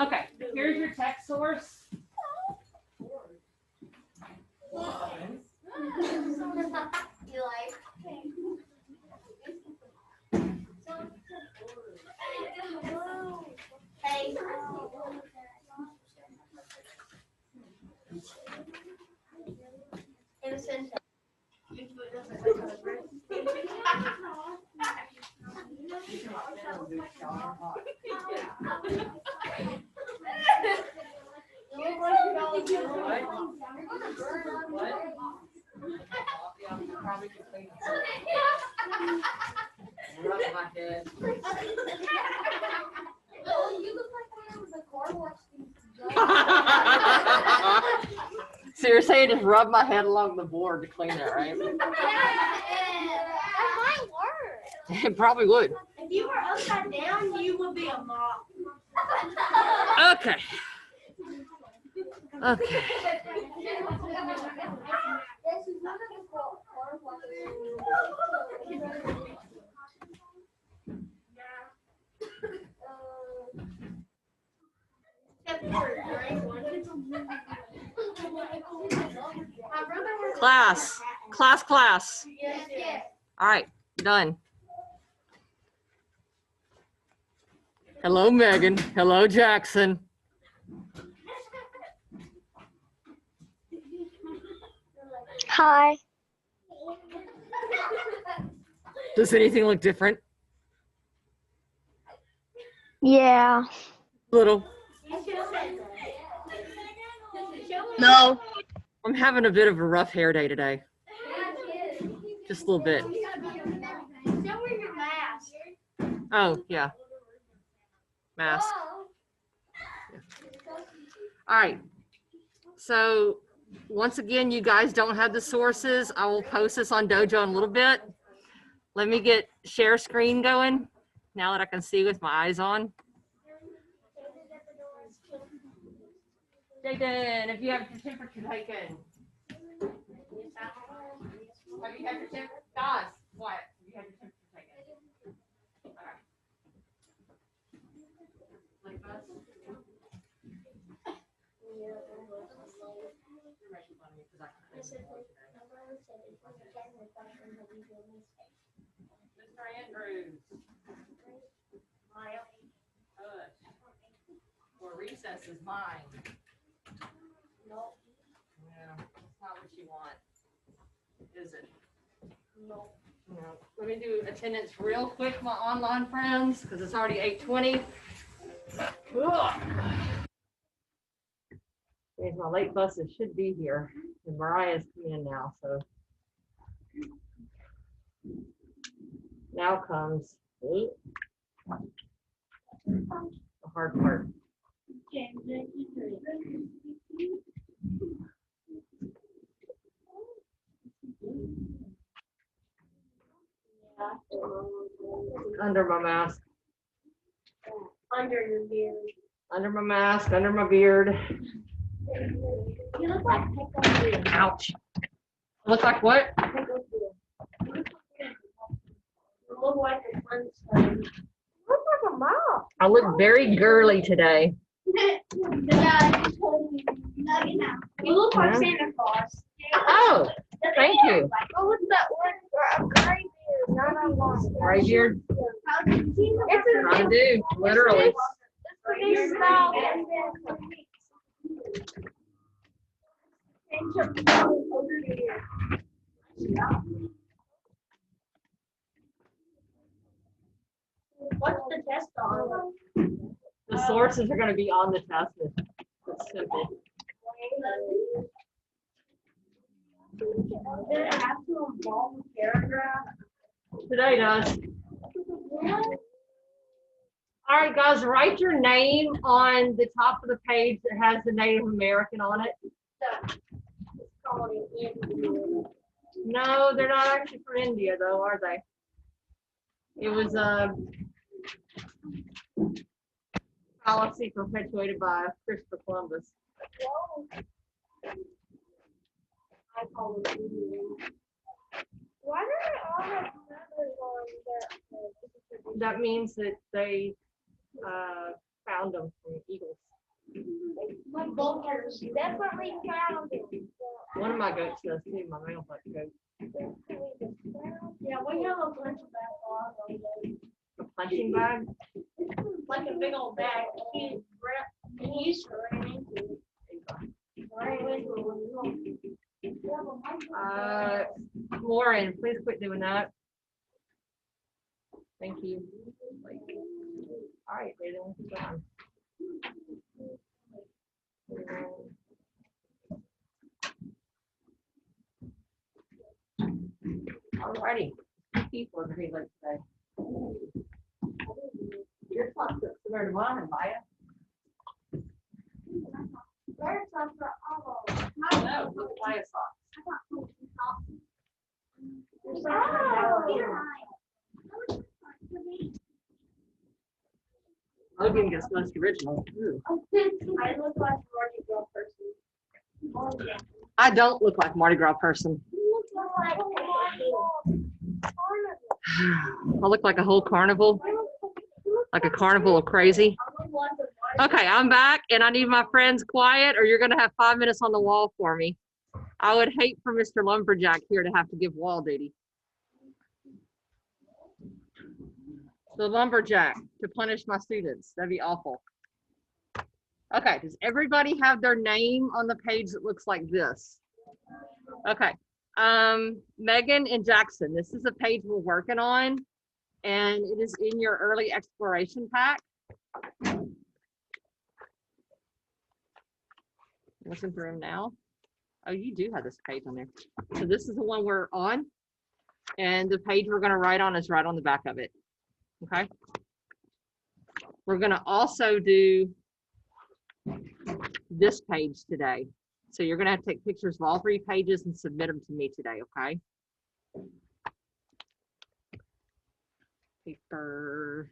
Okay, here's your text source. So you're saying just rub my head along the board to clean it, right? That might work. It probably would. If you were upside down, you would be a mop. Okay. Okay. Class. Class. All right, done. Hello, Megan. Hello, Jackson. Hi. Does anything look different? Yeah. Little. No. I'm having a bit of a rough hair day today. Just a little bit. Oh, yeah. Mask. All right. So once again, you guys don't have the sources. I will post this on Dojo in a little bit. Let me get share screen going now that I can see with my eyes on. Jaden, if you have your temperature taken. Have you had your temperature? Guys, what? Have you had your temperature taken? All right. Like us? Mr. Andrews. Or recess is mine. No. Yeah, that's not what you want, is it? No. No. Let me do attendance real quick, my online friends, because it's already 8:20. There's my late buses should be here, and Mariah's coming in now, so. Now comes the hard part. Under my mask. Under your beard. Under my mask, under my beard. You look like Pickle's beard. Ouch. Look like what? Pickle's beard. You look like a Flintstone. You look like a mop. I look very girly today. Yeah, you told me. No, you know. You look like Santa Claus. Oh, thank you. What was that one for a gray beard? Not a long. Gray beard? It's I do, literally. What's the test on? The sources are going to be on the test. It's simple. Did it have to involve a paragraph? Today does. All right, guys, write your name on the top of the page that has the Native American on it. No, they're not actually from India, though, are they? It was a policy perpetuated by Christopher Columbus. I call it Indian. Why do they all have feathers on that? That means that they found them from eagles. My vultures definitely found it. One of my goats does too, my male butt goat. Yeah, we have a bunch of bags. A punching bag? Like a big old bag. He used to run into it. Lauren, please quit doing that. Thank you. All right, Brayden, go on. All righty. People are pretty late today. Your socks are similar to mine, Maya. There's some for all of them. I know, look at Maya's socks. There's some for Logan gets most original. Ooh. I look like a Mardi Gras person. I don't look like a Mardi Gras person. You look like a I look like a whole carnival, like a carnival of crazy. Okay, I'm back and I need my friends quiet or you're gonna have 5 minutes on the wall for me. I would hate for Mr. Lumberjack here to have to give wall duty. The lumberjack to punish my students. That'd be awful. Okay, does everybody have their name on the page that looks like this? Okay, Megan and Jackson, this is a page we're working on and it is in your early exploration pack. Listen through them now. Oh, you do have this page on there. So this is the one we're on and the page we're gonna write on is right on the back of it. Okay. We're gonna also do this page today. So you're gonna have to take pictures of all 3 pages and submit them to me today, okay? Paper.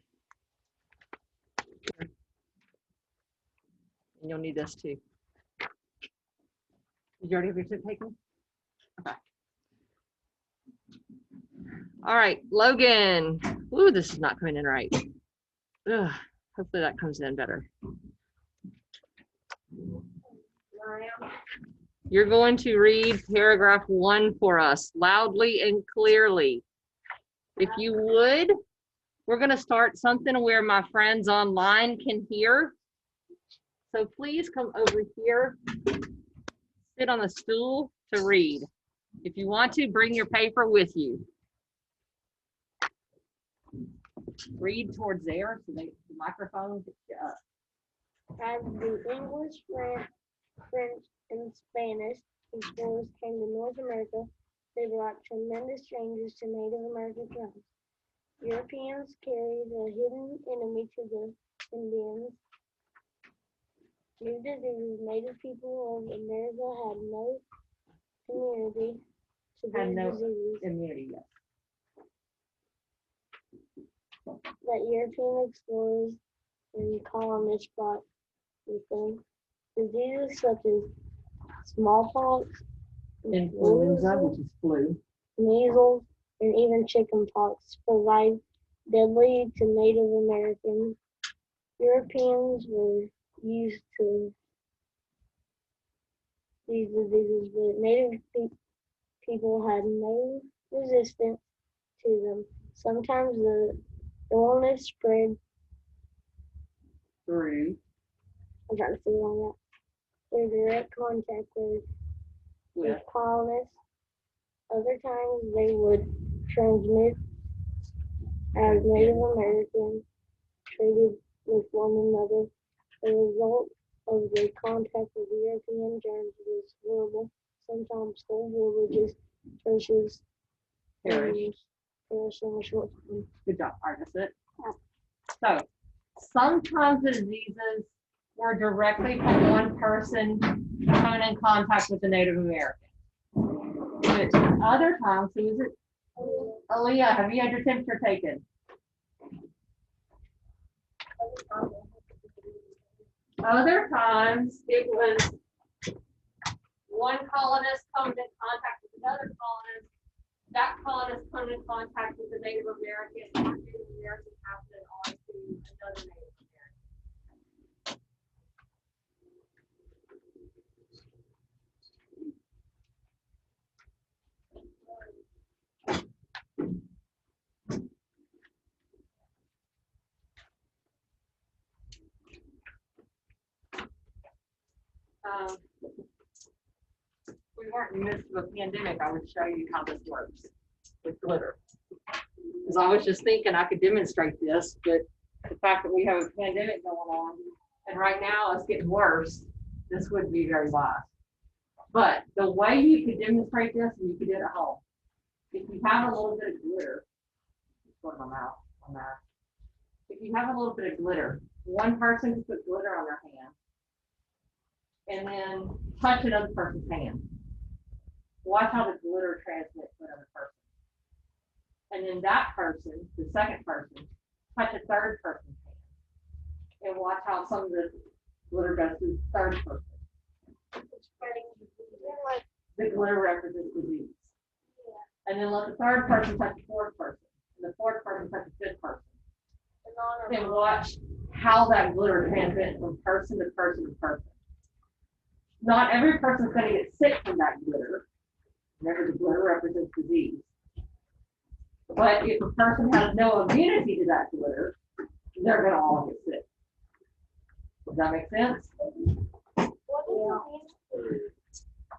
And you'll need this too. Did you already have your tip taken? Okay. All right, Logan. Ooh, this is not coming in right. Ugh, hopefully that comes in better. You're going to read paragraph 1 for us loudly and clearly. If you would, we're going to start something where my friends online can hear. So please come over here, sit on the stool to read. If you want to, bring your paper with you. Read towards there so the microphone gets you up. As the English, French, and Spanish explorers came to North America, they brought tremendous changes to Native American tribes. Europeans carried a hidden enemy to the Indians. New diseases, Native people of America had no immunity to these diseases. Immunity, yes. That European explorers and colonists brought with them. Diseases such as smallpox, Influenza, which is flu. measles, and even chickenpox provide deadly to Native Americans. Europeans were used to these diseases, but Native people had no resistance to them. Sometimes the illness spread Through. I'm trying to figure on that. Through direct contact with colonists. Other times they would transmit as Native Americans traded with one another. The result of the contact with European germs was horrible. Sometimes whole villages, churches, Perish. perish in a short time. Good job. All right, that's it. So sometimes the diseases were directly from one person coming in contact with the Native American. But other times, who is it? Aaliyah, have you had your temperature taken? Other times it was one colonist coming in contact with another colonist. That colonist coming in contact with the Native American, and Native American passing it on to another Native American. weren't in the midst of a pandemic, I would show you how this works with glitter. Because I was just thinking I could demonstrate this, but the fact that we have a pandemic going on, and right now it's getting worse, this wouldn't be very wise. But the way you could demonstrate this, and you could do it at home, if you have a little bit of glitter, put my mouth on that. If you have a little bit of glitter, one person can put glitter on their hand and then touch another person's hand. Watch how the glitter transmits to another person. And then that person, the second person, touch a third person's hand. And watch how some of the glitter goes to the third person. The glitter represents disease. And then let the third person touch the fourth person. And the fourth person touch the fifth person. And watch how that glitter transmits from person to person to person. Not every person is going to get sick from that glitter. Remember, the glitter represents disease. But if a person has no immunity to that glitter, they're going to all get sick. Does that make sense?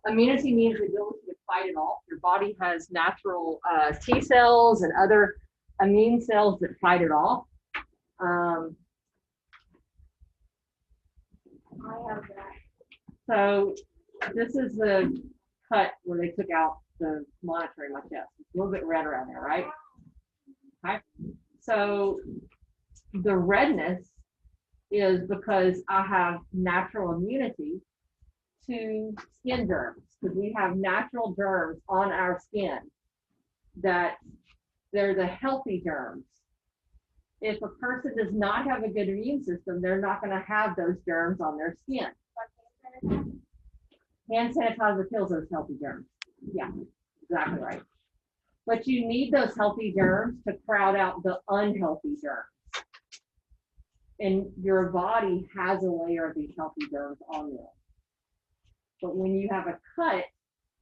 Immunity means the ability to fight it off. Your body has natural T cells and other immune cells that fight it off. I have that. So this is the cut where they took out the monitor in my chest. It's a little bit red around there, right? Okay. So the redness is because I have natural immunity to skin germs, because we have natural germs on our skin that they're the healthy germs. If a person does not have a good immune system, they're not going to have those germs on their skin. Hand sanitizer kills those healthy germs. Yeah, exactly right. But you need those healthy germs to crowd out the unhealthy germs. And your body has a layer of these healthy germs on them. But when you have a cut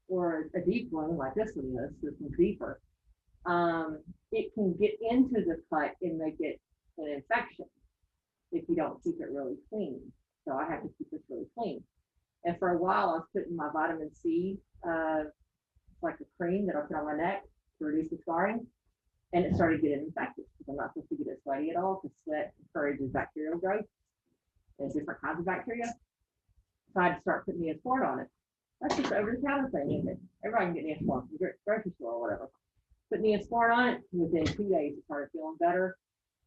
or a deep wound like this one is, this one's deeper, it can get into the cut and make it an infection if you don't keep it really clean. So I have to keep this really clean. And for a while, I was putting my vitamin C, like a cream that I put on my neck to reduce the scarring, and it started getting infected because I'm not supposed to get it sweaty at all, because sweat encourages bacterial growth and different kinds of bacteria. So I had to start putting Neosporin on it. That's just over-the-counter thing, isn't it? Everybody can get Neosporin from the grocery store or whatever. Put Neosporin on it, within 2 days it started feeling better.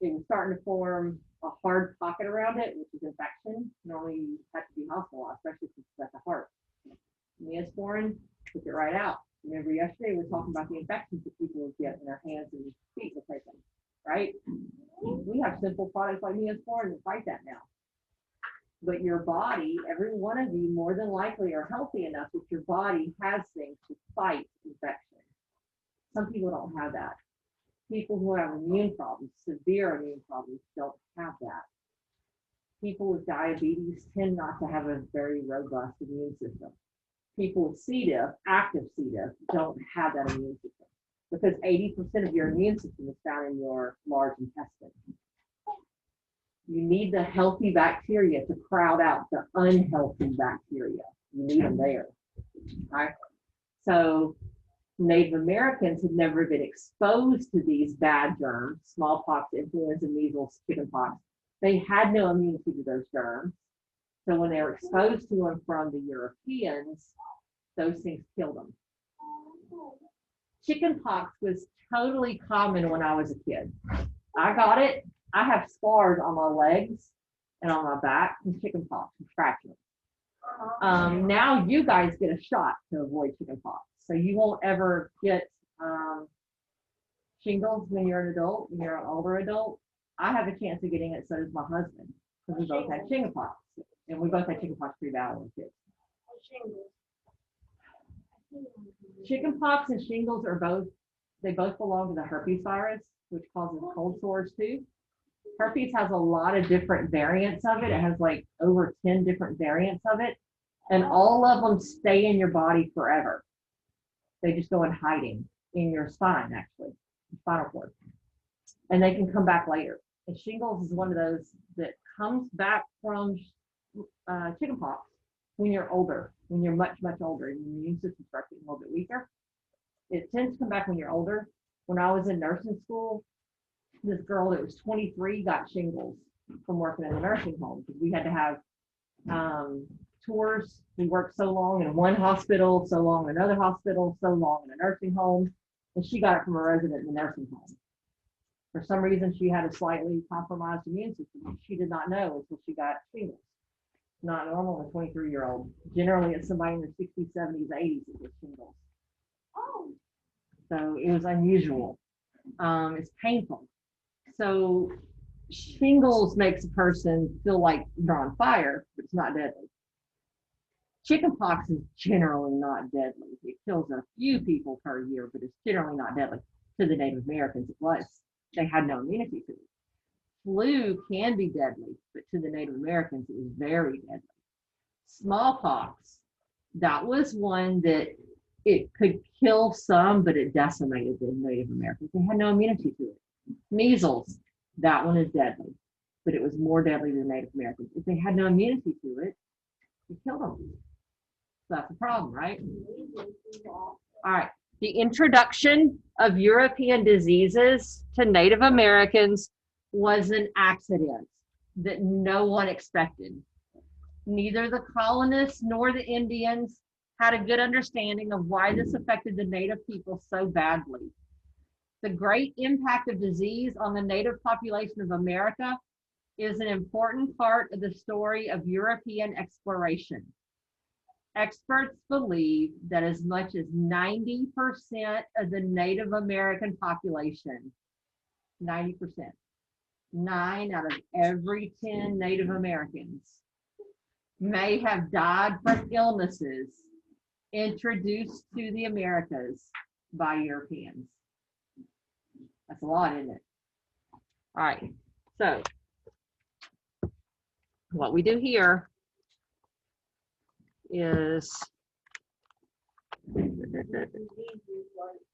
It was starting to form a hard pocket around it, which is infection. Normally you have to be hospitalized, especially if it's at the heart. Neosporin took it right out. Remember yesterday we were talking about the infections that people would get in their hands and feet were taken, right? We have simple products like Neosporin to fight that now. But your body, every one of you more than likely are healthy enough that your body has things to fight infection. Some people don't have that. People who have immune problems, severe immune problems, don't have that. People with diabetes tend not to have a very robust immune system. People with C. diff, active C. diff, don't have that immune system because 80% of your immune system is found in your large intestine. You need the healthy bacteria to crowd out the unhealthy bacteria. You need them there. Right? So Native Americans had never been exposed to these bad germs, smallpox, influenza, measles, chickenpox. They had no immunity to those germs. So when they were exposed to them from the Europeans, those things killed them. Chickenpox was totally common when I was a kid. I got it. I have scars on my legs and on my back from chickenpox and scratching. Now you guys get a shot to avoid chickenpox. So you won't ever get shingles when you're an adult, when you're an older adult. I have a chance of getting it, so does my husband, because we both had chickenpox. And we both had chickenpox pretty bad when we were kids. Chickenpox and shingles are they both belong to the herpes virus, which causes cold sores too. Herpes has a lot of different variants of it. It has like over 10 different variants of it. And all of them stay in your body forever. They just go in hiding in your spine, actually, spinal cord. And they can come back later. And shingles is one of those that comes back from chickenpox when you're older, when you're much, much older, and your immune system starts getting a little bit weaker. It tends to come back when you're older. When I was in nursing school, this girl that was 23 got shingles from working in the nursing home because we had to have tours. We worked so long in one hospital, so long in another hospital, so long in a nursing home, and she got it from a resident in the nursing home. For some reason, she had a slightly compromised immune system. She did not know until she got shingles. Not normal in a 23-year-old. Generally, it's somebody in their 60s, 70s, 80s that gets shingles. Oh. So it was unusual. It's painful. So shingles makes a person feel like they're on fire, but it's not deadly. Chickenpox is generally not deadly. It kills a few people per year, but it's generally not deadly. To the Native Americans, it was. They had no immunity to it. Flu can be deadly, but to the Native Americans, it was very deadly. Smallpox, that was one that it could kill some, but it decimated the Native Americans. They had no immunity to it. Measles, that one is deadly, but it was more deadly than Native Americans. If they had no immunity to it, it killed them. So that's a problem, right? All right. The introduction of European diseases to Native Americans was an accident that no one expected. Neither the colonists nor the Indians had a good understanding of why this affected the Native people so badly. The great impact of disease on the Native population of America is an important part of the story of European exploration. Experts believe that as much as 90% of the Native American population, 90%, 9 out of every 10 Native Americans may have died from illnesses introduced to the Americas by Europeans. That's a lot, isn't it? All right, so what we do here is,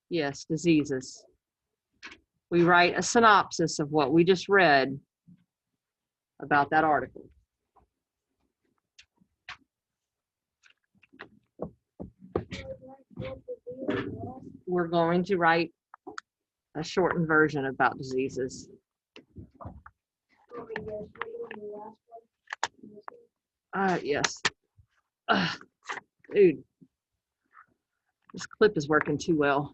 yes, diseases. We write a synopsis of what we just read about that article. We're going to write a shortened version about diseases. Yes. Dude, this clip is working too well.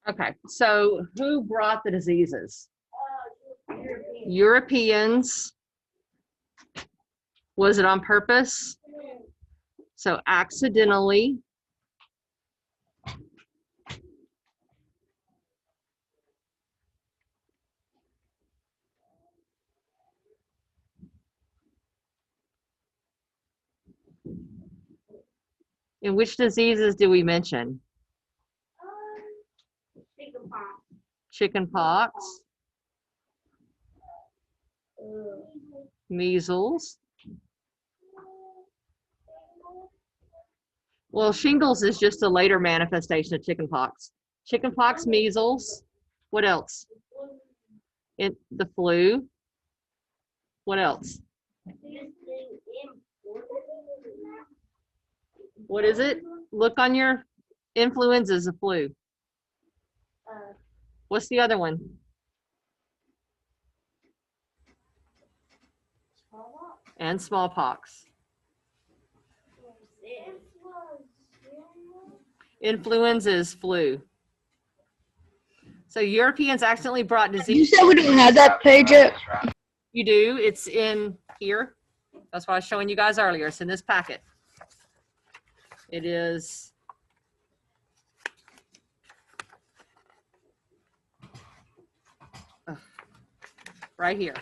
Okay, so who brought the diseases? Europeans. Was it on purpose? So accidentally. And which diseases do we mention? Chickenpox. Measles. Well, shingles is just a later manifestation of chickenpox. Chickenpox, measles. What else? The flu. What else? What is it? Look on your influenza's a flu. What's the other one? And smallpox. Influenza is flu. So Europeans accidentally brought disease. You said we don't have that page yet? You do. It's in here. That's what I was showing you guys earlier. It's in this packet. It is right here.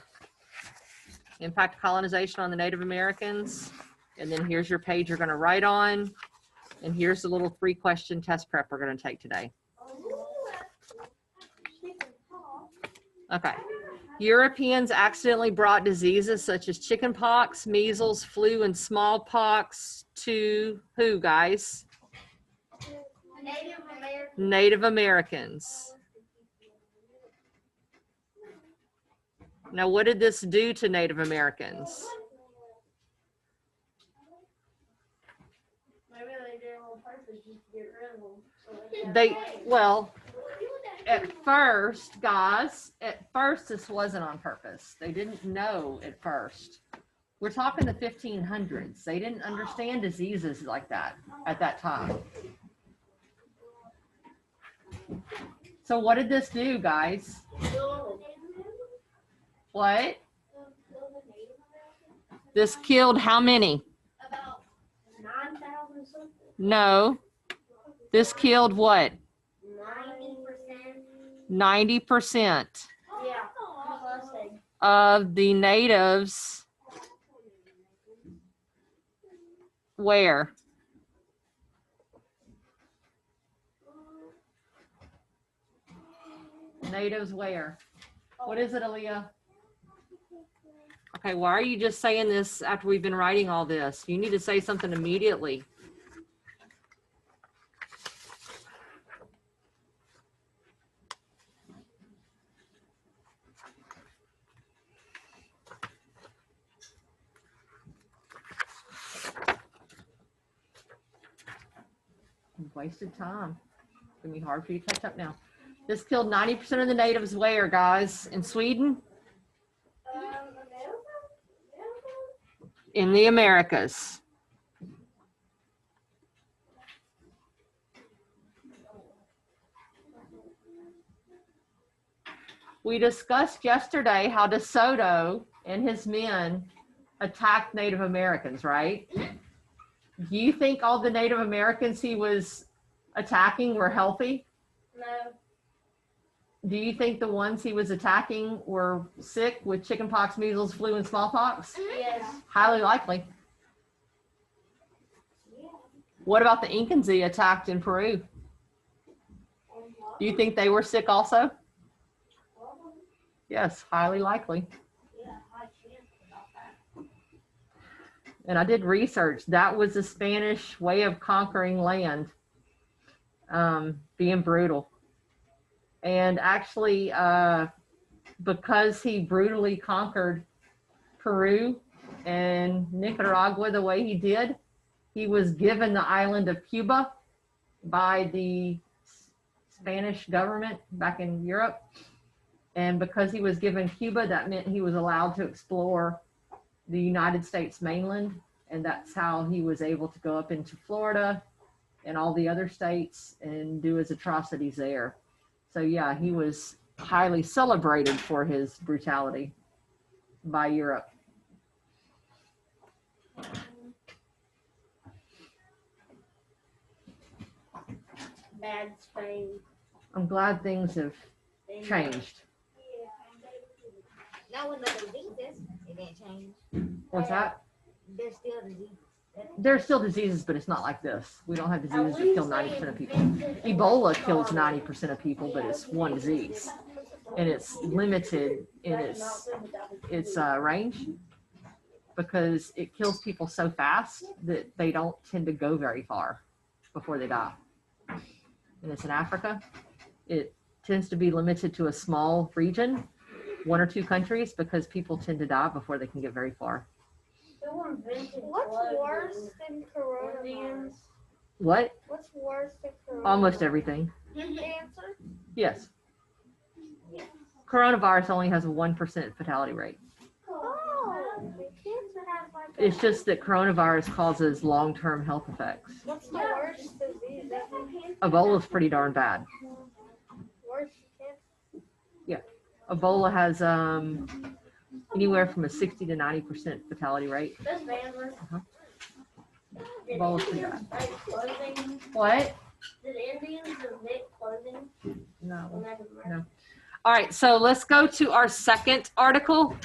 Impact of colonization on the Native Americans. And then here's your page you're going to write on. And here's the little 3-question test prep we're going to take today. Okay. Europeans accidentally brought diseases such as chickenpox, measles, flu, and smallpox to who, guys? Native Americans. Now, what did this do to Native Americans? Maybe they did it on purpose just to get rid of them. So Well, at first, guys, this wasn't on purpose. They didn't know at first. We're talking the 1500s. They didn't understand diseases like that at that time. So what did this do, guys? What? This killed how many? about 9,000 something. No. This killed what? 90%. 90% Yeah. That's what I said. of the natives. Where? Natives where? What is it, Aaliyah? Okay, why are you just saying this after we've been writing all this? You need to say something immediately. You've wasted time. It's gonna be hard for you to catch up now. This killed 90% of the natives where, guys? In Sweden? In the Americas. We discussed yesterday how DeSoto and his men attacked Native Americans, right? Do you think all the Native Americans he was attacking were healthy? No. Do you think the ones he was attacking were sick with chickenpox, measles, flu, and smallpox? Yes. Highly likely. What about the Incans he attacked in Peru? Do you think they were sick also? Yes, highly likely. And I did research. That was the Spanish way of conquering land, being brutal. And actually, because he brutally conquered Peru and Nicaragua the way he did, he was given the island of Cuba by the Spanish government back in Europe. And because he was given Cuba, that meant he was allowed to explore the United States mainland. And that's how he was able to go up into Florida and all the other states and do his atrocities there. So yeah, he was highly celebrated for his brutality by Europe. Bad Spain. I'm glad things have changed. Now with the diseases, it didn't change. What's that? There's still diseases. There's still diseases, but it's not like this. We don't have diseases that kill 90% of people. Ebola kills 90% of people, but it's one disease. And it's limited in its range because it kills people so fast that they don't tend to go very far before they die. And it's in Africa. It tends to be limited to a small region, 1 or 2 countries, because people tend to die before they can get very far. What's worse than coronavirus? What? What's worse than coronavirus? Almost everything. Cancer? Yes. Coronavirus only has a 1% fatality rate. Oh, cancer has like It's just that coronavirus causes long-term health effects. What's the worst disease? Ebola is pretty darn bad. Worse than cancer? Ebola has anywhere from a 60 to 90% fatality rate. This man Did Ebola's pretty Indians bad. make clothing? What? Did Indians make clothing? No. Well, Native American. No. All right, so let's go to our second article.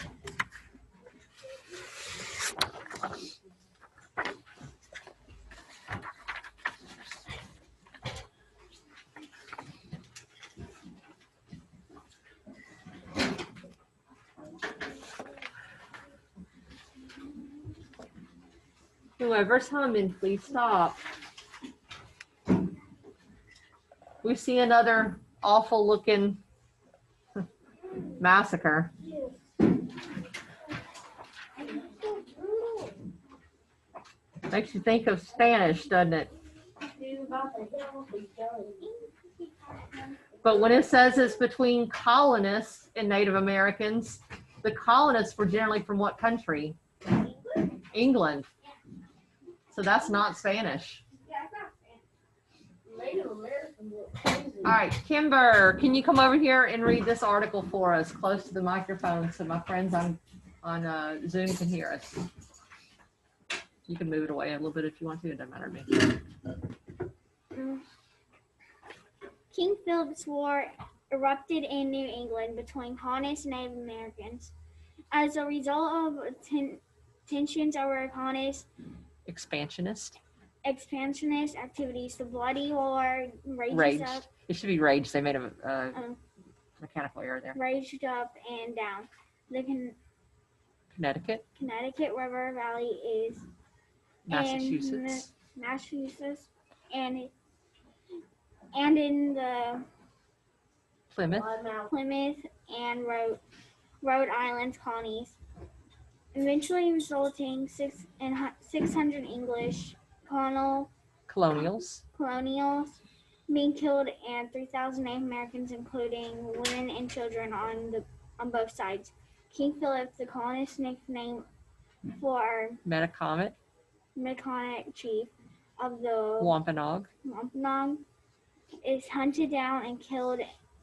Whoever's humming, please stop. We see another awful looking massacre. Makes you think of Spanish, doesn't it? But when it says it's between colonists and Native Americans, the colonists were generally from what country? England. So that's not Spanish. Native Americans look crazy. All right, Kimber, can you come over here and read this article for us close to the microphone so my friends on Zoom can hear us? You can move it away a little bit if you want to. It doesn't matter to me. King Philip's War erupted in New England between colonists and Native Americans. As a result of tensions over colonist Expansionist. expansionist activities, the bloody war Raged. It should be raged. They made a mechanical error there. raged up and down. The Connecticut, Connecticut River Valley is Massachusetts. Massachusetts and in the Plymouth, Plymouth and Rhode Island colonies, eventually resulting 600 English colonials, colonials being killed and 3,000 Native Americans, including women and children, on both sides. King Philip, the colonist nickname for Metacomet, Mechanic chief of the Wampanoag, Wampanoag, is hunted down and killed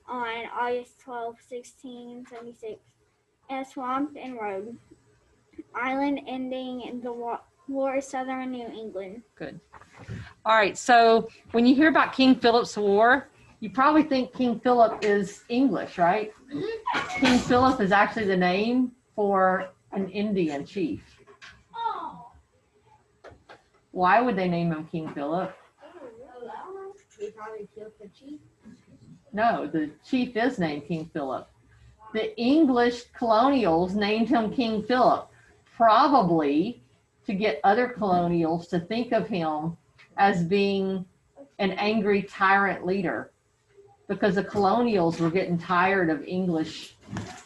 on August 12, 1676, in a swamp in Rhode Island, ending the war of southern New England. Good. All right, so when you hear about King Philip's War, you probably think King Philip is English, right? King Philip is actually the name for an Indian chief. Why would they name him King Philip? He probably killed the chief. No, the chief is named King Philip. The English colonials named him King Philip, probably to get other colonials to think of him as being an angry tyrant leader, because the colonials were getting tired of English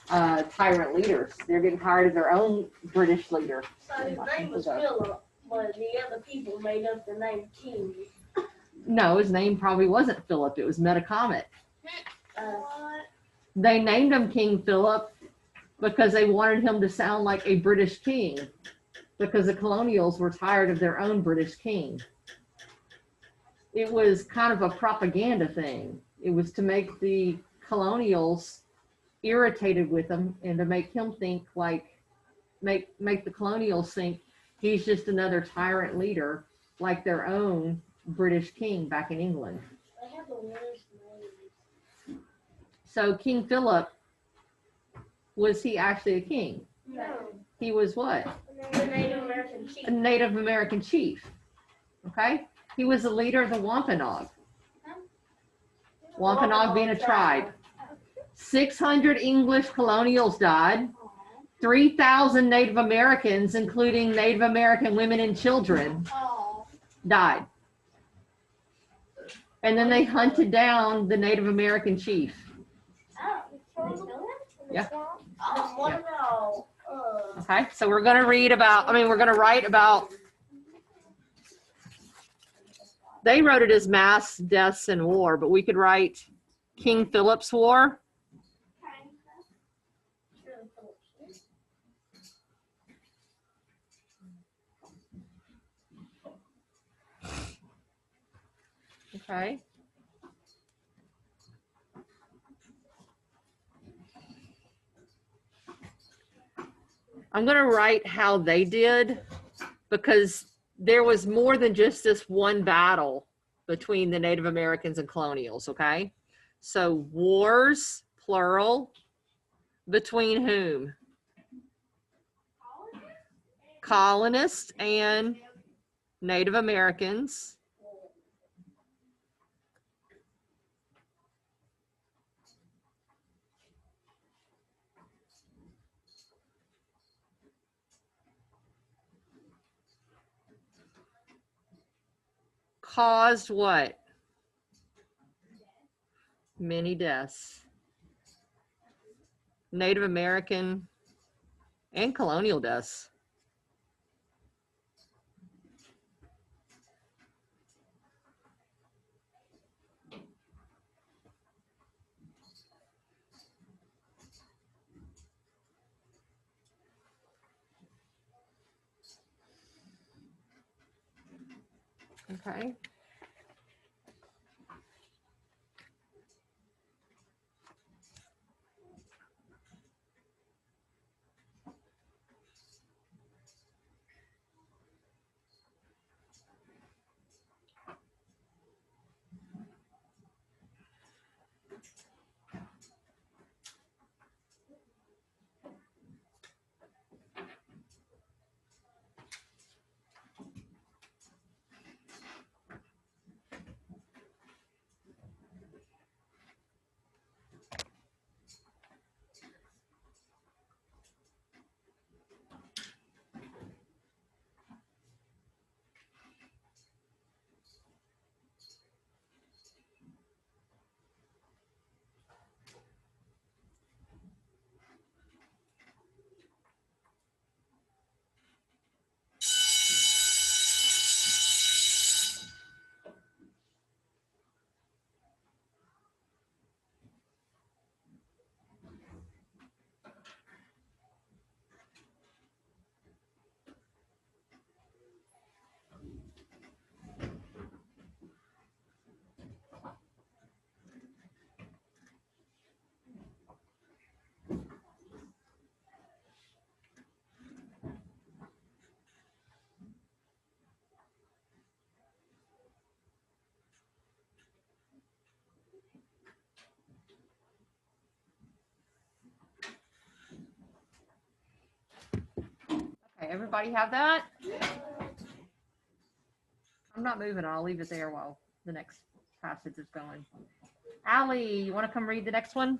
tyrant leaders. They're getting tired of their own British leader. So his name was Philip, but the other people made up the name King. No, his name probably wasn't Philip. It was Metacomet. What? They named him King Philip because they wanted him to sound like a British king, because the colonials were tired of their own British king. It was kind of a propaganda thing. It was to make the colonials irritated with him and to make him think like, make the colonials think he's just another tyrant leader like their own British king back in England. They have the worst names. So King Philip, was he actually a king? No. He was what? The Native American chief. A Native American chief. Okay? He was the leader of the Wampanoag. Wampanoag being a tribe. 600 English colonials died. 3,000 Native Americans, including Native American women and children, died. And then they hunted down the Native American chief. Yeah. What about, Okay, so we're going to read about, we're going to write about, they wrote it as mass deaths and war, but we could write King Philip's War. Okay. I'm going to write how they did, because there was more than just this one battle between the Native Americans and colonials, okay? So wars, plural, between whom? Colonists and Native Americans. Caused what? Many deaths. Native American and colonial deaths. Okay. Okay, everybody have that? I'm not moving. I'll leave it there while the next passage is going. Allie, you want to come read the next one?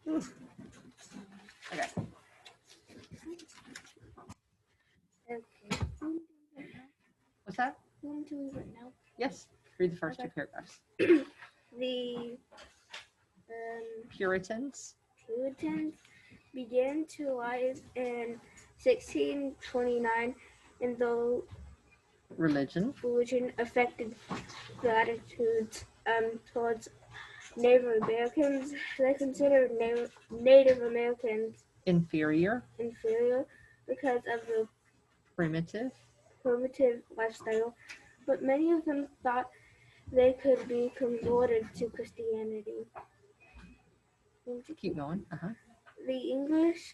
Ooh. Okay. Okay. What's that? Want to read it now? Yes. Read the first Okay. two paragraphs. The Puritans. Puritans began to rise in 1629, and though Religion. religion affected the attitudes towards Native Americans, they considered Native Americans Inferior. inferior because of the Primitive. primitive lifestyle, but many of them thought they could be converted to Christianity. Keep going. Uh-huh. The English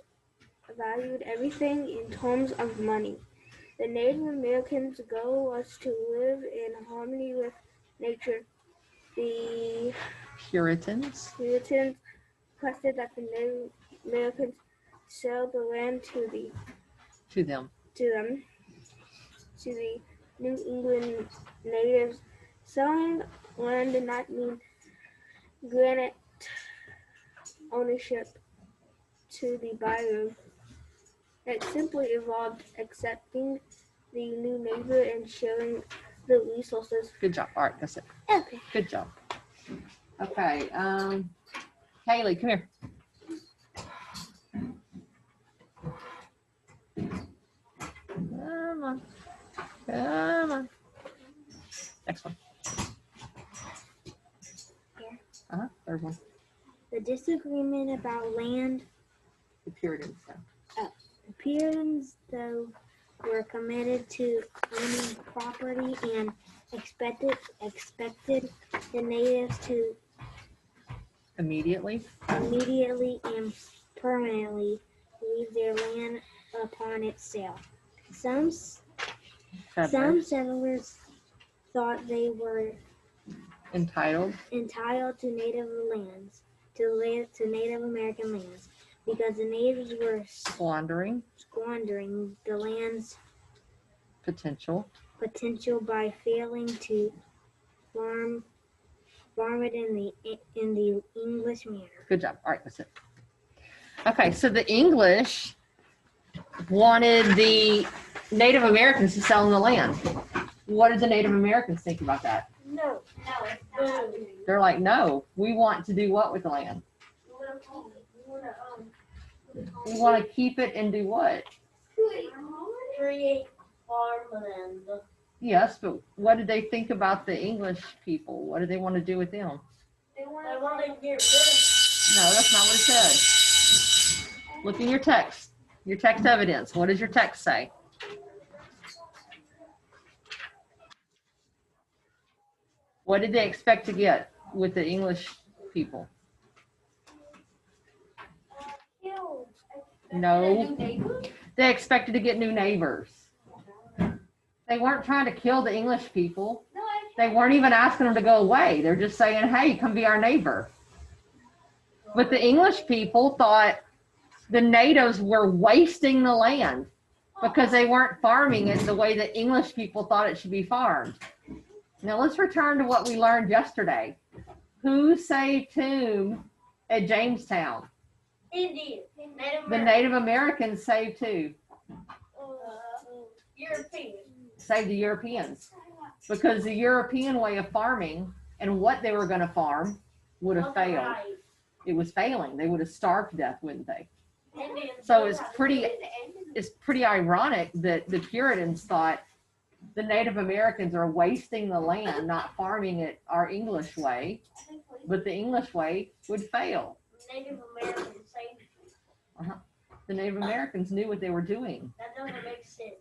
valued everything in terms of money. The Native Americans' goal was to live in harmony with nature. The Puritans. Puritans requested that the Native Americans sell the land to them. To the New England natives. Selling land did not mean granted ownership to the buyer. It simply involved accepting the new neighbor and sharing the resources. Good job. All right, that's it. Okay. Good job. Okay. Kaylee, come here. Come on. Come on. Next one. Here. Uh-huh. Third one. The disagreement about land. The Puritans. The Puritans, though, were committed to owning property and expected the natives to Immediately. and permanently leave their land upon its sale. Some settlers thought they were Entitled. to native lands, to Native American lands, because the natives were Squandering. the land's Potential. by failing to farm it in the English manner. Good job. All right, that's it. Okay, so the English wanted the Native Americans to sell them the land. What did the Native Americans think about that? No. They're like, no, we want to do what with the land? We want to keep it and do what? Create farmland. Yes, but what did they think about the English people? What did they want to do with them? They want to get rid of. No, that's not what it said. Look in your text evidence. What does your text say? What did they expect to get with the English people? Killed. No, they expected to get new neighbors. They weren't trying to kill the English people. They weren't even asking them to go away. They're just saying, hey, come be our neighbor. But the English people thought the natives were wasting the land because they weren't farming it the way that English people thought it should be farmed. Now let's return to what we learned yesterday. Who saved Tomb at Jamestown? Indian. The Native Americans saved who? European. Saved the Europeans. Because the European way of farming and what they were going to farm would have failed. Right. It was failing. They would have starved to death, wouldn't they? Indians So know it's how to pretty- do it. It's pretty ironic that the Puritans thought the Native Americans are wasting the land, not farming it our English way, but the English way would fail. Native Americans saved. The Native Americans knew what they were doing. That doesn't make sense.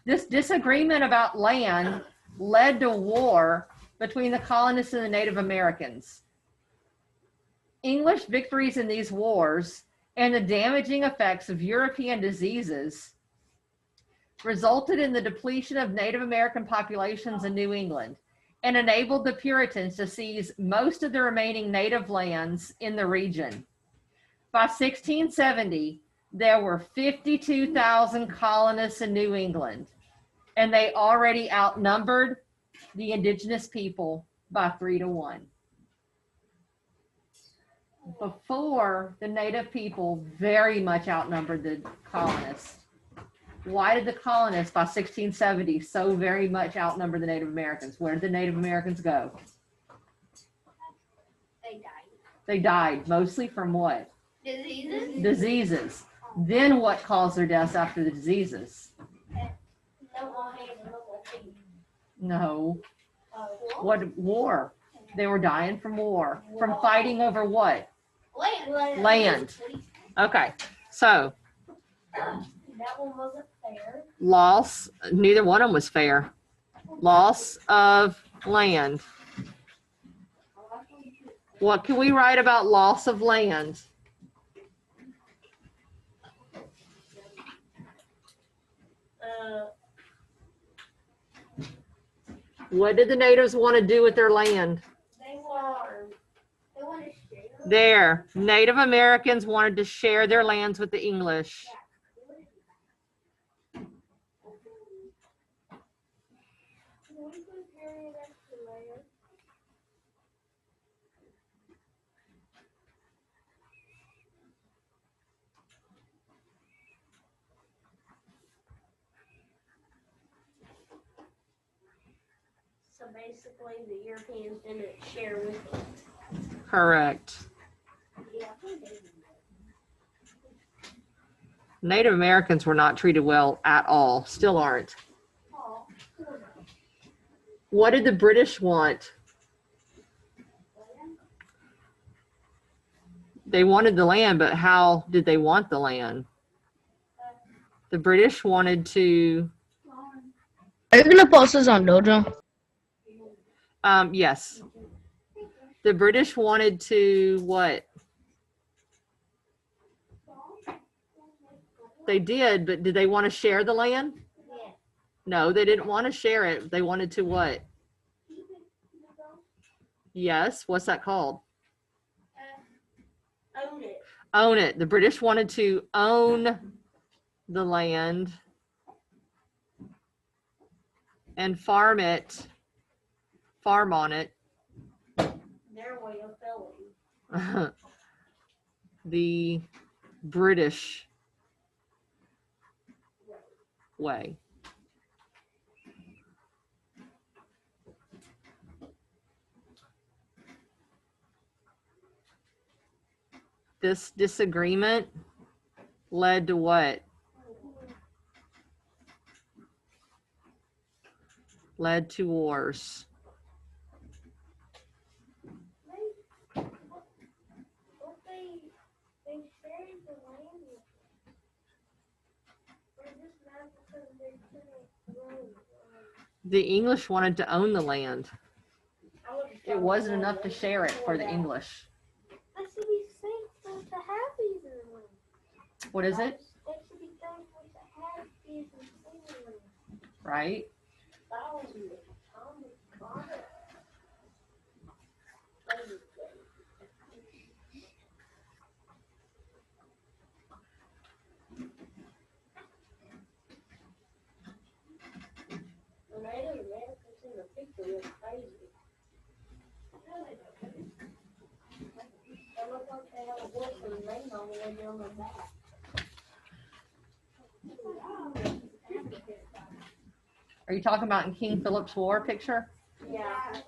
This disagreement about land led to war between the colonists and the Native Americans. English victories in these wars and the damaging effects of European diseases resulted in the depletion of Native American populations in New England and enabled the Puritans to seize most of the remaining native lands in the region. By 1670, there were 52,000 colonists in New England, and they already outnumbered the indigenous people by 3-1. Before, the native people very much outnumbered the colonists. Why did the colonists by 1670 so very much outnumber the Native Americans? Where did the Native Americans go? They died. They died, mostly from what? Diseases? Diseases. Then what caused their deaths after the diseases? No more hands, no more feet. No. What? War. They were dying from war. From fighting over what? Land. Land. Okay, so That one wasn't fair. loss, neither one of them was fair. Loss of land. What can we write about loss of land? What did the natives want to do with their land? They were. They want to share. There, Native Americans wanted to share their lands with the English. So basically, the Europeans didn't share with them. Correct. Yeah. Native Americans were not treated well at all, still aren't. Oh, What did the British want? They wanted the land, but how did they want the land? The British wanted to, Are you gonna post this on Dojo? yes. The British wanted to what? They did, but did they want to share the land? yeah. No, they didn't want to share it. They wanted to what? Yes, what's that called? Own it. Own it. The British wanted to own the land and farm on it, Their way of filling. the British way. This disagreement led to what? Led to wars. But they shared the land with The English wanted to own the land. It wasn't enough to share it for the English. That should be thankful to have these in the room. What is it? They should be thankful to have these in the room. Right? The Native Americans in the picture look crazy. They look like they have a horse with a mane all the way down their back. Are you talking about in King Philip's War picture? Yeah.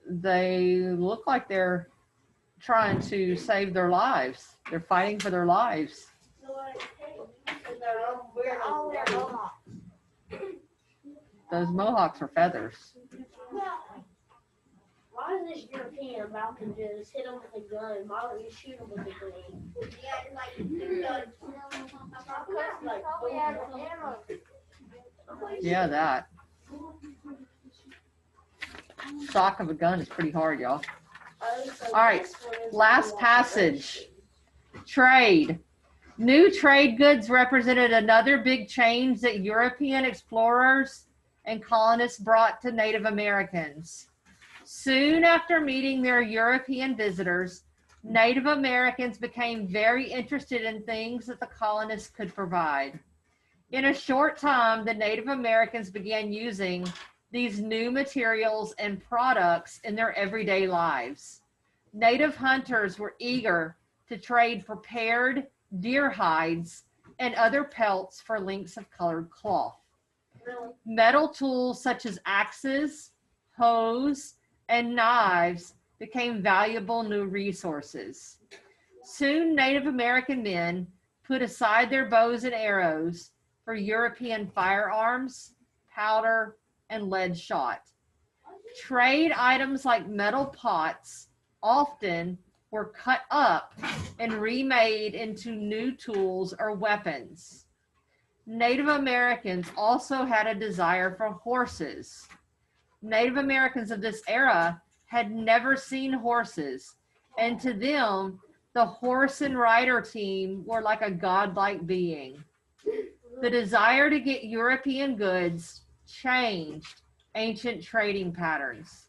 They look like they're trying to save their lives. They're fighting for their lives. We're all their mohawks. Those mohawks are feathers. Why is this European about to just hit them with a gun? Why don't you shoot them with a gun? Yeah, that. Shock of a gun is pretty hard, y'all. All right, last passage. Trade. New trade goods represented another big change that European explorers and colonists brought to Native Americans. Soon after meeting their European visitors, Native Americans became very interested in things that the colonists could provide. In a short time, the Native Americans began using these new materials and products in their everyday lives. Native hunters were eager to trade prepared deer hides and other pelts for links of colored cloth. Metal tools such as axes, hoes, and knives became valuable new resources. Soon, Native American men put aside their bows and arrows for European firearms, powder, and lead shot. Trade items like metal pots often were cut up and remade into new tools or weapons. Native Americans also had a desire for horses. Native Americans of this era had never seen horses, and to them, the horse and rider team were like a godlike being. The desire to get European goods changed ancient trading patterns.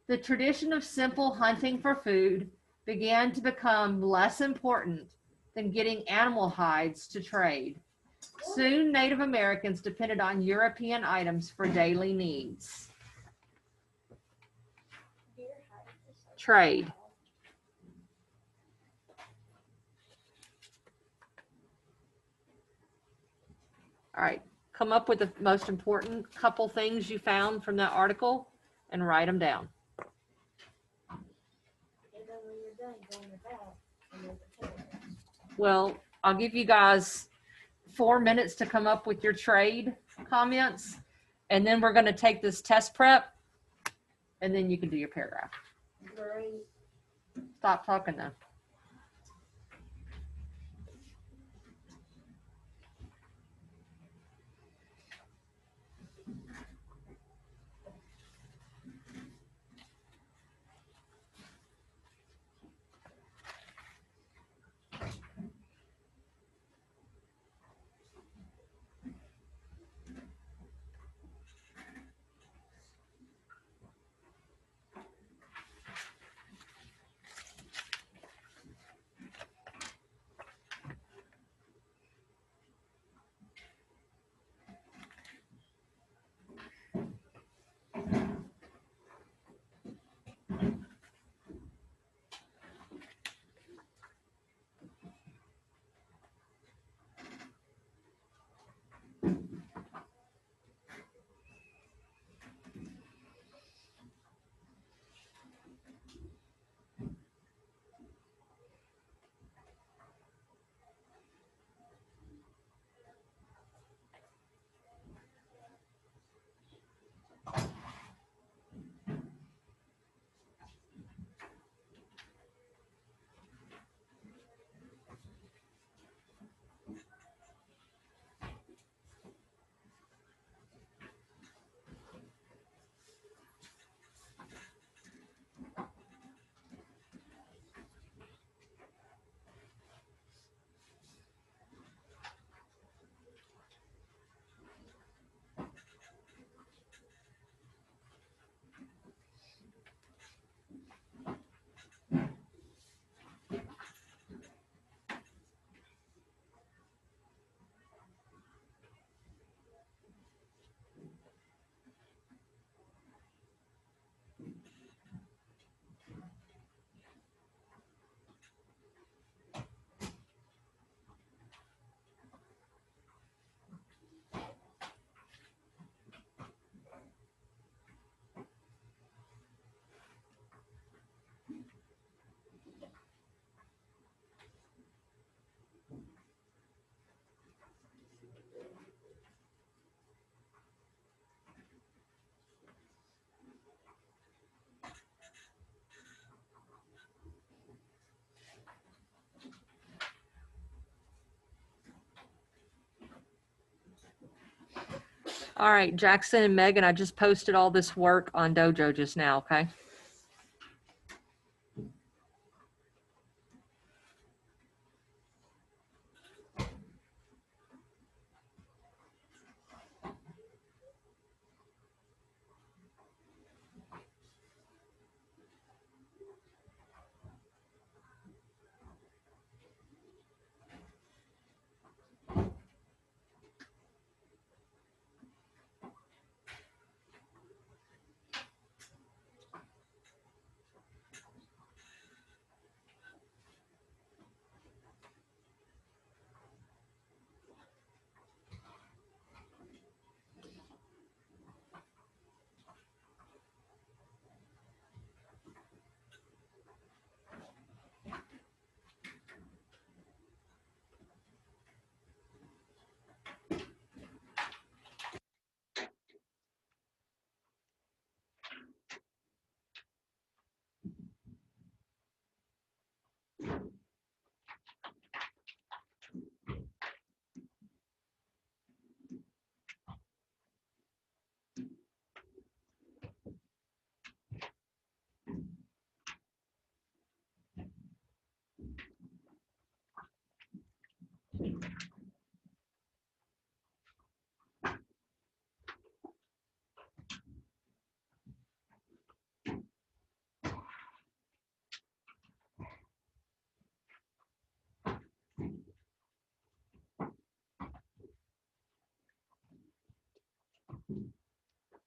The tradition of simple hunting for food began to become less important than getting animal hides to trade. Soon, Native Americans depended on European items for daily needs. Trade. All right, come up with the most important couple things you found from that article and write them down. Well, I'll give you guys 4 minutes to come up with your trade comments, and then we're going to take this test prep, and then you can do your paragraph. Stop talking now. All right, Jackson and Megan, I just posted all this work on Dojo just now, okay?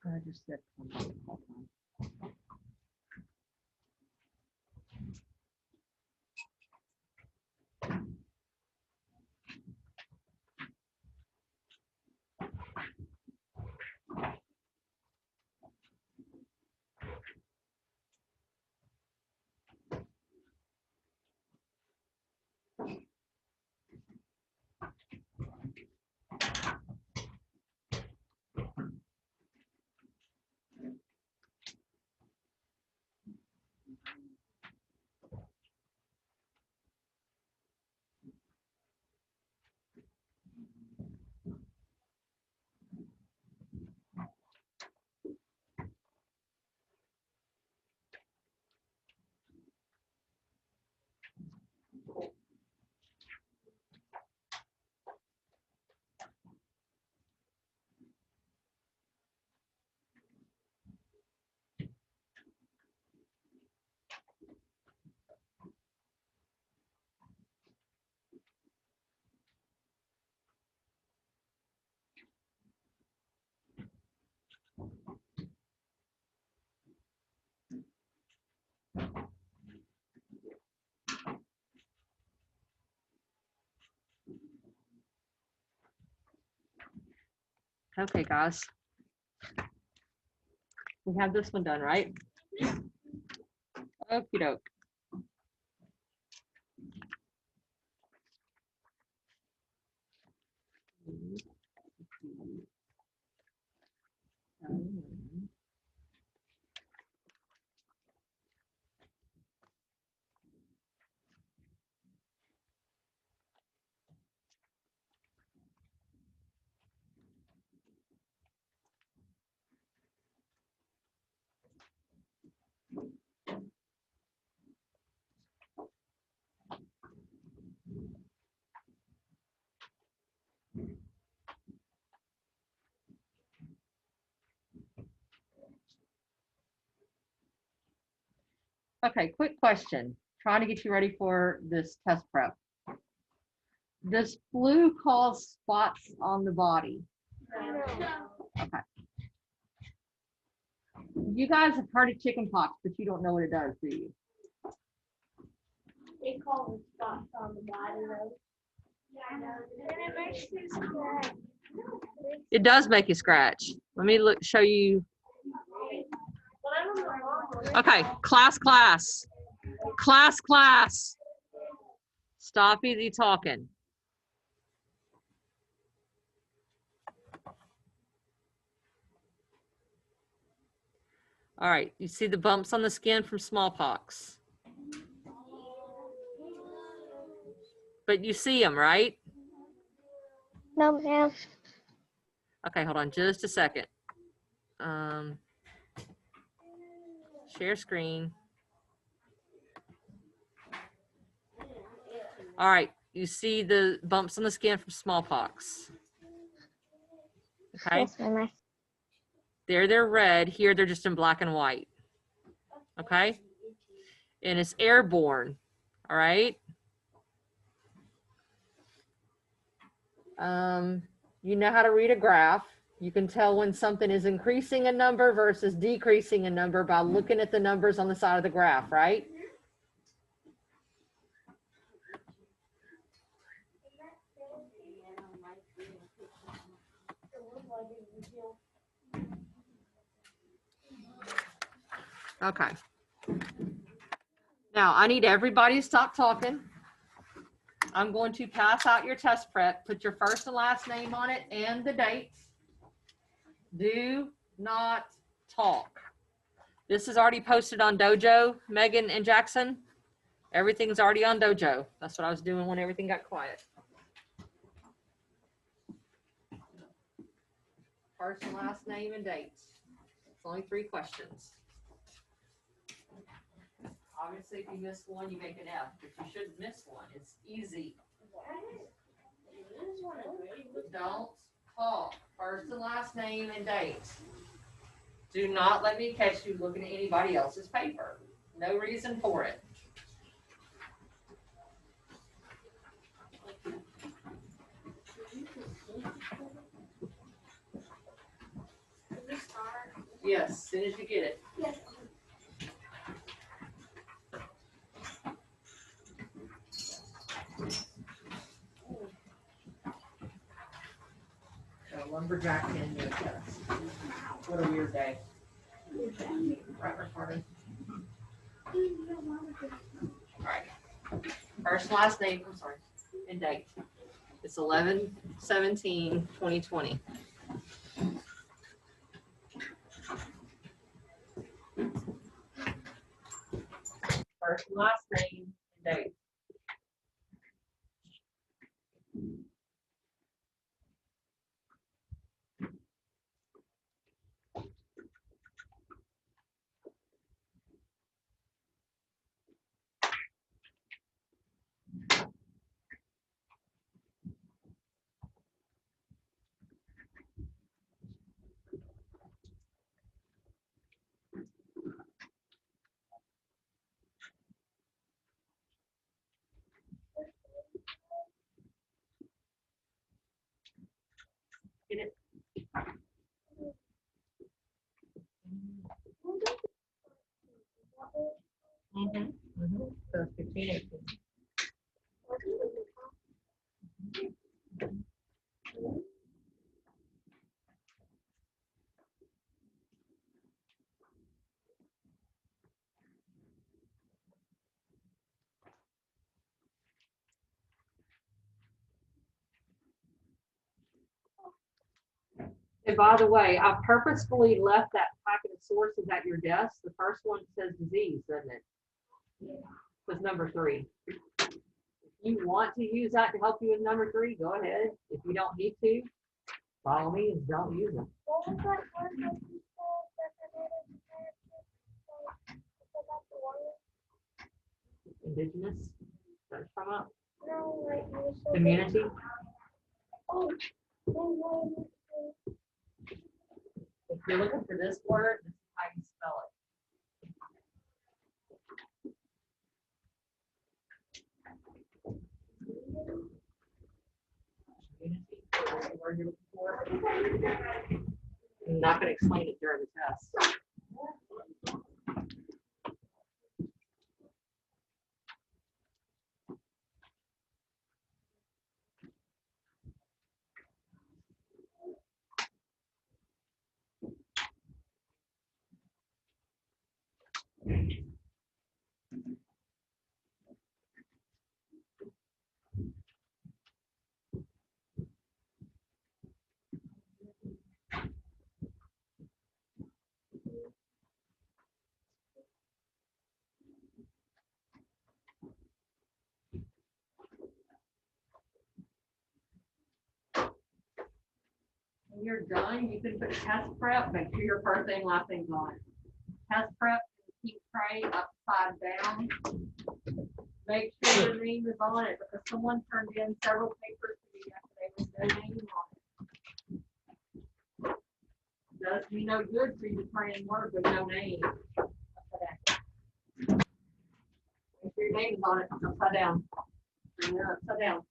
I just said. Okay, guys. We have this one done, right? Okie doke. Okay, quick question. Trying to get you ready for this test prep. Does flu cause spots on the body? Okay. You guys have heard of chicken pox, but you don't know what it does, do you? They call it spots on the body though. And it makes you scratch. It does make you scratch. Let me look, show you. But I don't know. Okay, class. Stop easy talking. All right, you see the bumps on the skin from smallpox. But you see them, right? No, ma'am. Okay, hold on just a second. Share screen. All right, you see the bumps on the skin from smallpox. Okay, Yes, Mama. there they're red. Here they're just in black and white. Okay, and it's airborne. All right. You know how to read a graph. You can tell when something is increasing a number versus decreasing a number by looking at the numbers on the side of the graph, right? Okay. Now I need everybody to stop talking. I'm going to pass out your test prep. Put your first and last name on it and the dates. Do not talk. This is already posted on Dojo, Megan and Jackson. Everything's already on Dojo. That's what I was doing when everything got quiet. First and last name and dates. It's only 3 questions. Obviously, if you miss one, you make an F, but you shouldn't miss one. It's easy. Don't talk. First and last name and dates. Do not let me catch you looking at anybody else's paper. No reason for it. Yes, as soon as you get it. So lumberjack in your test. What a weird day. Right, pardon. All right. First and last name, I'm sorry, and date. It's 11/17/2020. First and last name and date. Get it? So 15, 18. And by the way, I purposefully left that packet of sources at your desk. The first one says disease, doesn't it? It's number 3. If you want to use that to help you with number 3, go ahead. If you don't need to, by all means, don't use them. What was that one that you said about the one? Indigenous, that's from up. No, like you said. Community. Oh, no. If you're looking for this word, this is how you spell it. Community, that's the word you're looking for. I'm not going to explain it during the test. you're done, you can put test prep, make sure your first name, last name's on it. Test prep, keep tray upside down. Make sure your name is on it because someone turned in several papers to me yesterday with no name on it. Does me no good for you to turn in work with no name. Make sure your name is on it upside down. Bring it upside down.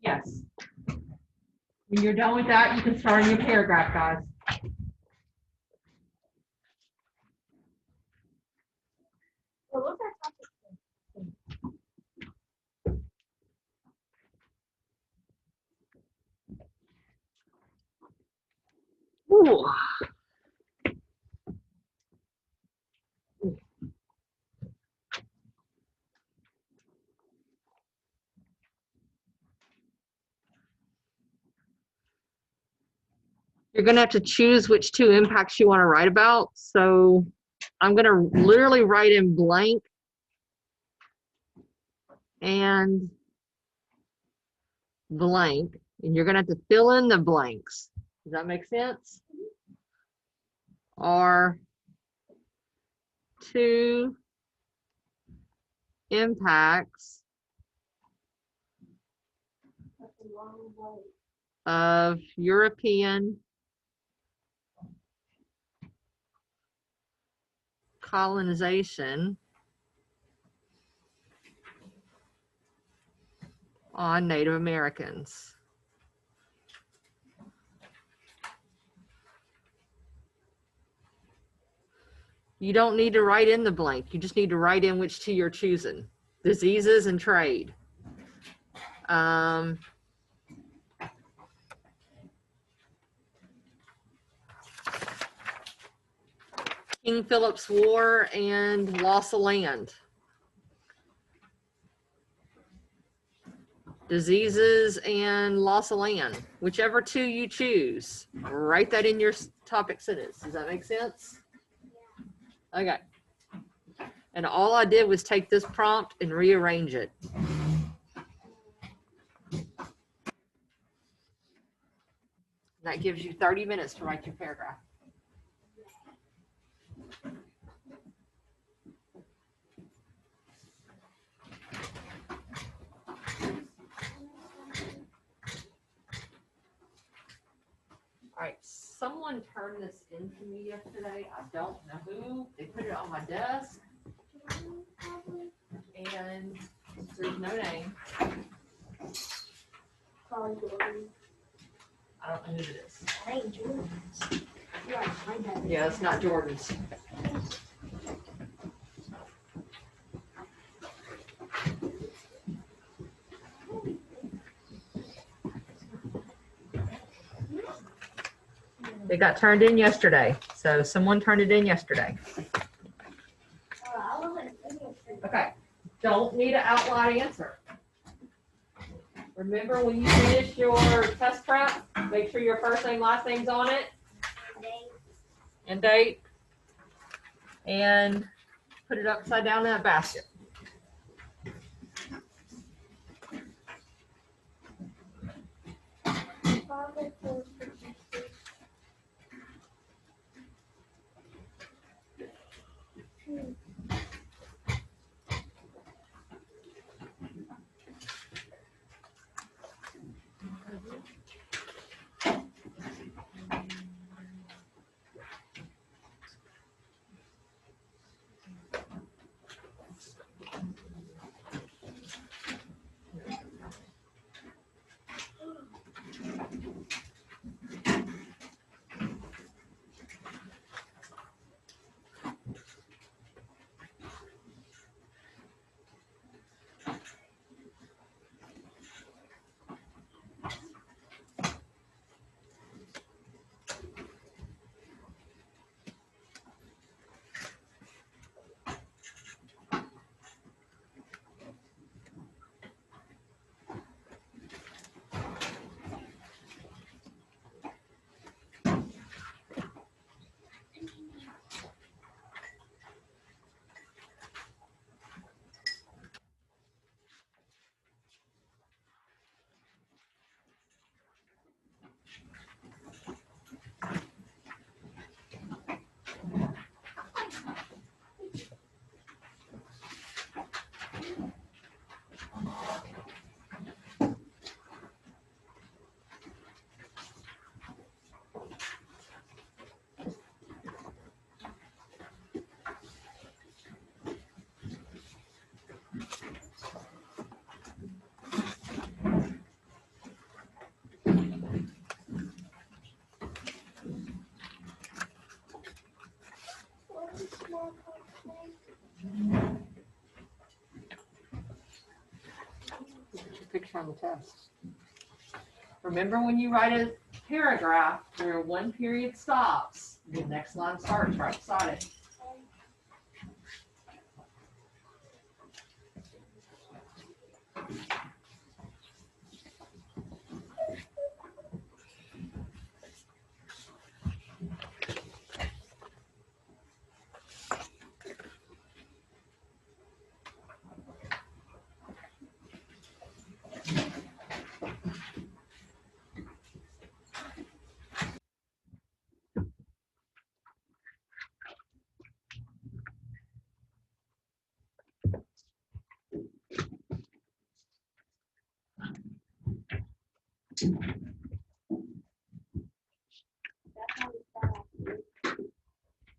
Yes. When you're done with that, you can start a new paragraph, guys. Well, look at something. Ooh. You're gonna have to choose which two impacts you want to write about. So I'm gonna literally write in blank and blank, and you're gonna have to fill in the blanks. Does that make sense? Are two impacts of European colonization on Native Americans. You don't need to write in the blank. You just need to write in which two you're choosing. Diseases and trade. King Philip's War and loss of land. Diseases and loss of land. Whichever two you choose, write that in your topic sentence. Does that make sense? Okay. And all I did was take this prompt and rearrange it. That gives you 30 minutes to write your paragraph. All right, someone turned this in to me yesterday. I don't know who. They put it on my desk. And there's no name. Probably Jordan. I don't know who it is. I ain't Jordan's. Yeah, my dad. Yeah, it's not Jordan's. It got turned in yesterday. So someone turned it in yesterday. I wasn't thinking. Okay. Don't need an outline answer. Remember when you finish your test prep, make sure your first name, last name's on it. And date. And put it upside down in that basket. Put your picture on the test. Remember when you write a paragraph where one period stops, the next line starts right beside it.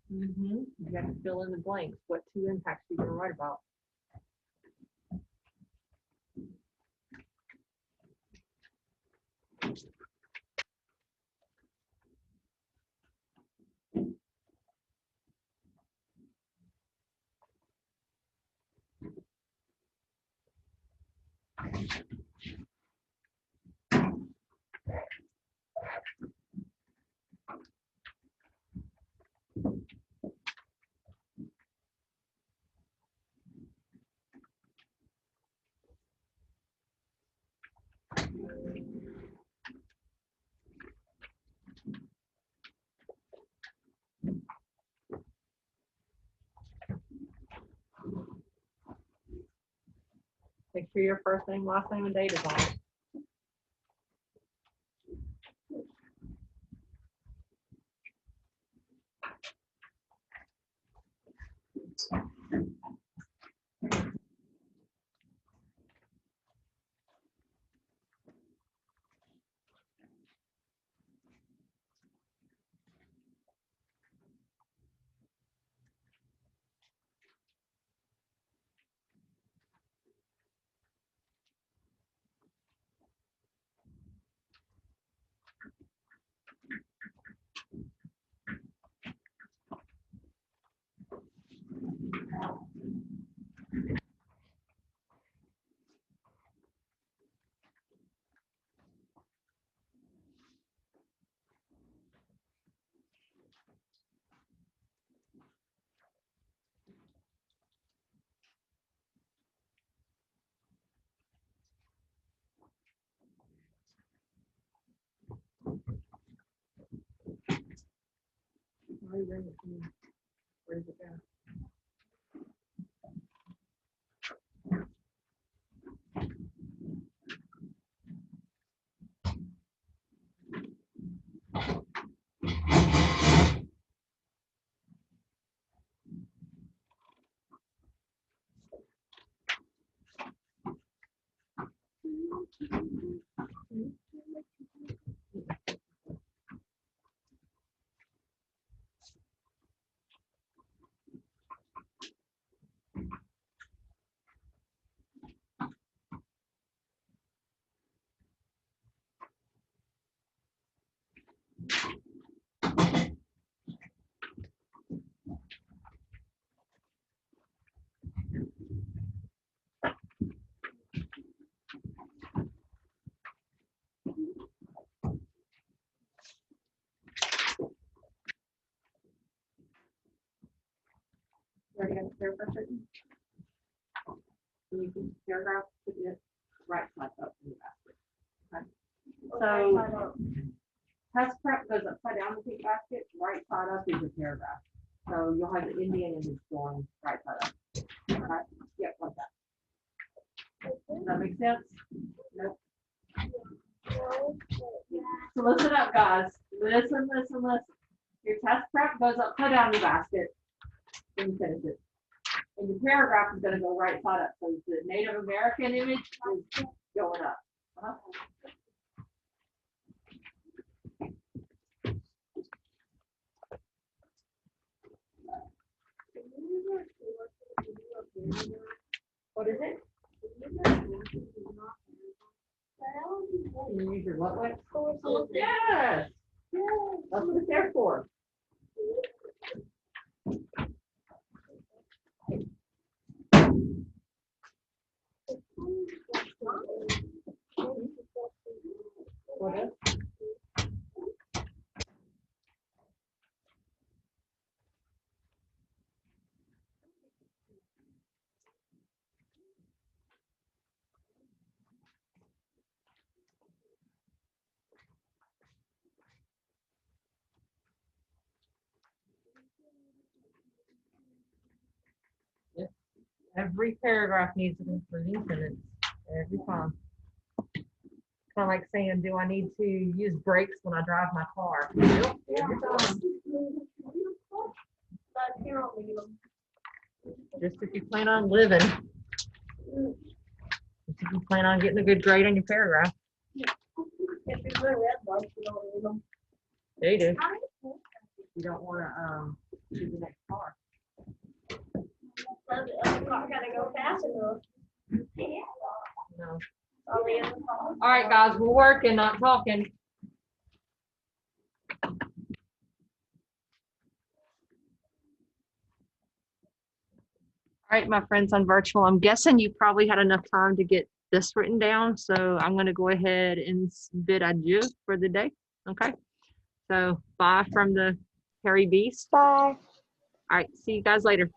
You got to fill in the blanks. What two impacts are you going to write about? Make sure your first name, last name, and date is on it. Where does it go? Ready to paragraph written? You can paragraph, put it right side up in the basket. Okay. So test prep goes upside down the pink basket, right side up is a paragraph. So you'll have the Indian image going right side up. Okay? Yep, like that. Does that make sense? Nope. So listen up, guys. Listen. Your test prep goes upside down the basket when you finish it. And the paragraph is going to go right side up. So the Native American image is going up. What is it? Can you use your what way? Yes. That's what it's there for. Every paragraph needs an including sentence, every time. Kind of like saying, do I need to use brakes when I drive my car? Yep, every time. But you don't need them. Just if you plan on living. Just if you plan on getting a good grade on your paragraph. If you wear red lights, you don't need them. They do. You don't want to do the next car. But the other car gotta go fast enough. No. I'll be in the car. All right, guys, we're working, not talking. All right, my friends on virtual, I'm guessing you probably had enough time to get this written down, so I'm going to go ahead and bid adieu for the day. Okay, so bye from the hairy beast. Bye. All right, see you guys later.